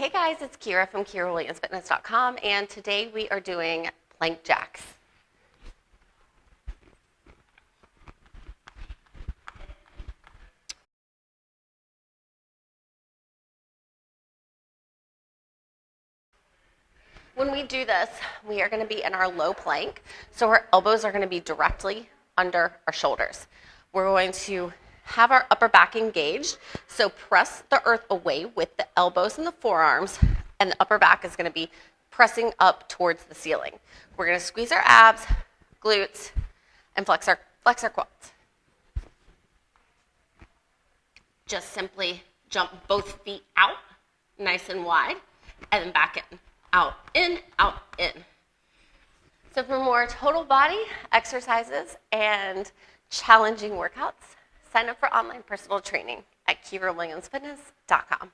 Hey guys, it's Kyra from KyraWilliamsFitness.com, and today we are doing plank jacks. When we do this, we are going to be in our low plank, so our elbows are going to be directly under our shoulders. We're going to have our upper back engaged, so press the earth away with the elbows and the forearms, and the upper back is going to be pressing up towards the ceiling. We're going to squeeze our abs, glutes, and flex our quads. Just simply jump both feet out, nice and wide, and then back in. Out, in, out, in. So for more total body exercises and challenging workouts, sign up for online personal training at KyraWilliamsFitness.com.